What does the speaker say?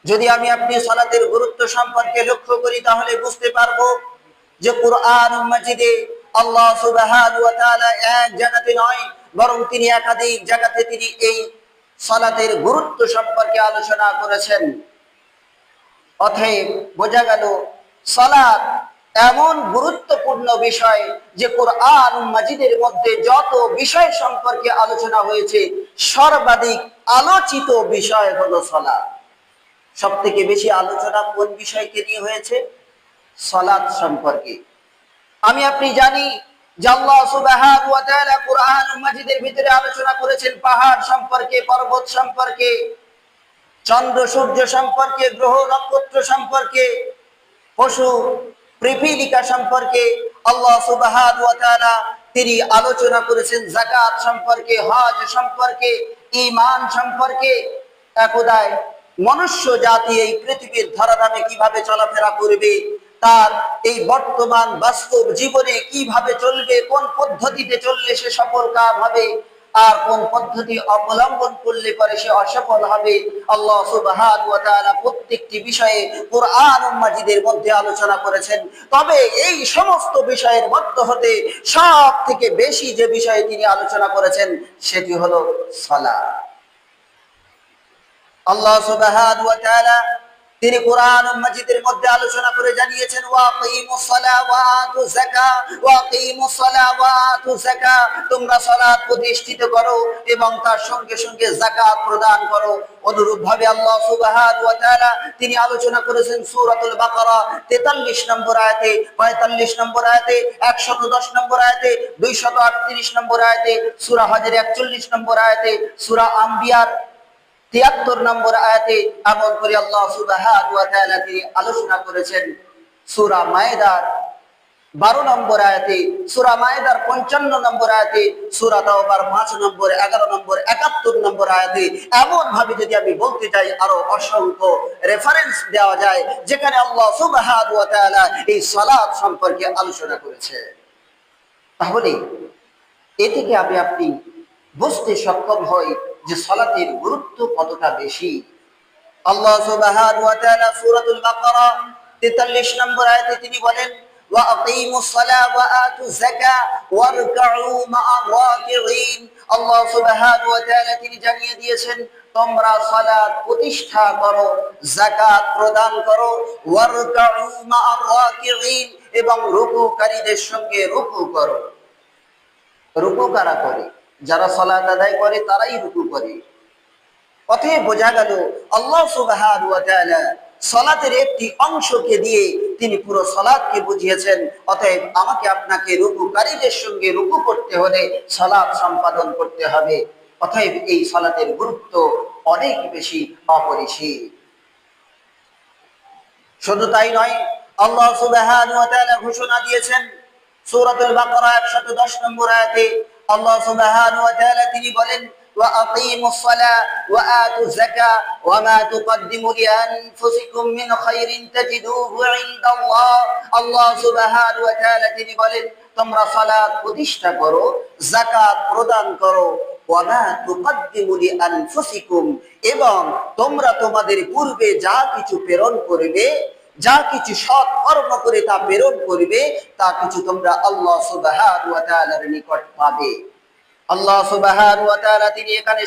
যদি আমি আপনি সালাতের গুরুত্ব সম্পর্কে লক্ষ্য করি তাহলে বুঝতে পারবো যে কুরআন মাজিদে আল্লাহ সুবহানাহু ওয়া তাআলা এক জায়গাতে নয় বরং তিনি একাধিক জায়গাতে তিনি এই সালাতের গুরুত্ব সম্পর্কে আলোচনা করেছেন। অতএব বোঝা গেল সালাত এমন গুরুত্বপূর্ণ বিষয় যে কুরআন মাজিদের মধ্যে যত বিষয় সম্পর্কে আলোচনা হয়েছে সর্বাধিক আলোচিত বিষয় হলো সালাত। সবথেকে বেশি আলোচনা কোন বিষয়কে নিয়ে হয়েছে? সালাত সম্পর্কে। আমি আপনি জানি যে আল্লাহ সুবহানাহু ওয়া তাআলা কুরআন মাজিদের ভিতরে আলোচনা করেছেন পাহাড় সম্পর্কে, পর্বত সম্পর্কে, চন্দ্র সূর্য সম্পর্কে, গ্রহ নক্ষত্র সম্পর্কে, পশু পিপীলিকা সম্পর্কে। আল্লাহ সুবহানাহু ওয়া তাআলা তিনি আলোচনা করেছেন যাকাত সম্পর্কে, হজ সম্পর্কে, ঈমান সম্পর্কে। একদায় মনুষ্য জাতি এই পৃথিবীর ধরাধামে কিভাবে চলাফেরা করবে, তার এই বর্তমান বাস্তব জীবনে কিভাবে চলবে, কোন পদ্ধতিতে চললে সে সফল কাম হবে আর কোন পদ্ধতি অবলম্বন করলে পরে সে অসফল হবে, আল্লাহ সুবহানাহু ওয়া তাআলা প্রত্যেকটি বিষয়ে কুরআন মাজিদের মধ্যে আলোচনা করেছেন। তবে এই সমস্ত বিষয়ের মধ্য হতে সব থেকে বেশি যে বিষয়ে তিনি আলোচনা করেছেন সেটি হলো সালাত। আল্লাহ সুবহানাহু ওয়া তাআলা তিনি কুরআন মাজিদের মধ্যে আলোচনা করে জানিয়েছেন ওয়াকিমুস সালাহ ওয়া আতুজ যাকাত, ওয়াকিমুস সালাহ ওয়া আতুজ যাকাত, তোমরা সালাত প্রতিষ্ঠিত করো এবং তার সঙ্গে সঙ্গে যাকাত প্রদান করো। অনুরূপভাবে আল্লাহ সুবহানাহু ওয়া তাআলা তিনি আলোচনা করেছেন সূরাতুল বাকারা 43 নম্বর আয়াতে, 45 নম্বর আয়াতে, 110 নম্বর আয়াতে, 238 নম্বর আয়াতে, সূরা হজের 41 নম্বর আয়াতে, সূরা আম্বিয়ার 73 নম্বর আয়াতে, এমন করে আল্লাহ সুবহানাহু ওয়া তাআলা তিনি আলোচনা করেছেন সূরা মায়েদার 12 নম্বর আয়াতে, সূরা মায়েদার 55 নম্বর আয়াতে, সূরা তাওবার 5 নম্বর, 11 নম্বর, 71 নম্বর আয়াতে। এমন ভাবে যদি আমি বলতে চাই আরো অসংখ্য রেফারেন্স দেওয়া যায় যেখানে আল্লাহ সুবহানাহু ওয়া তাআলা এই সালাত সম্পর্কে আলোচনা করেছে। তাহলে এ থেকে আপনি বুঝতে সক্ষম হই যে সালাতের গুরুত্ব কতটা বেশি। আল্লাহ সুবহানাহু ওয়া তাআলা সূরাতুল বাকারা 43 নম্বর আয়াতে তিনি বলেন ওয়া আকিমুস সালাহ ওয়া আতুজ যাকাত ওয়ারকাউ মা'আর রাকিঈন। আল্লাহ সুবহানাহু ওয়া তাআলা তিনি জানিয়ে দিয়েছেন তোমরা সালাত প্রতিষ্ঠা করো, যাকাত প্রদান করো, ওয়ারকাউ মা'আর রাকিঈন, এবং রুকুকারীদের সঙ্গে রুকু করো। রুকু কারা করে? যারা সালাত আদায় করে তারাই রুকু করে। অতএব বোঝা গেল আল্লাহ সুবহানাহু ওয়া তাআলা সালাতের একটি অংশকে দিয়ে তিনি পুরো সালাতকে বুঝিয়েছেন। অতএব আমাকে আপনাকে রুকুকারীদের সঙ্গে রুকু করতে হলে সালাত সম্পাদন করতে হবে। অতএব এই সালাতের গুরুত্ব অনেক বেশি অপরিসীম। শুধু তাই নয়, আল্লাহ সুবহানাহু ওয়া তাআলা ঘোষণা দিয়েছেন সূরাতুল বাকারা 110 নম্বর আয়াতে, আল্লাহ সুবহানাহু ওয়া তাআলা তিনি বলেন ওয়া আকিমুস সালাহ ওয়া আতুজ যাকাত ওয়া মা তুকদ্দিমু লিআনফুসিকুম মিন খায়রিন তাজিদুহু ইনদাল্লাহ। আল্লাহ সুবহানাহু ওয়া তাআলা তিনি বলেন তোমরা সালাত প্রতিষ্ঠা করো, যাকাত প্রদান করো, ওয়া মা তুকদ্দিমু লিআনফুসিকুম, এবং তোমরা তোমাদের পূর্বে যা কিছু প্রেরণ করবে, যা কিছু সৎ কর্ম করে তা প্রেরণ করবে, তা কিছু তোমরা আল্লাহ সুবহানাহু ওয়া তাআলার নিকট পাবে। আল্লাহ সুবহানাহু ওয়া তাআলা তিনি এখানে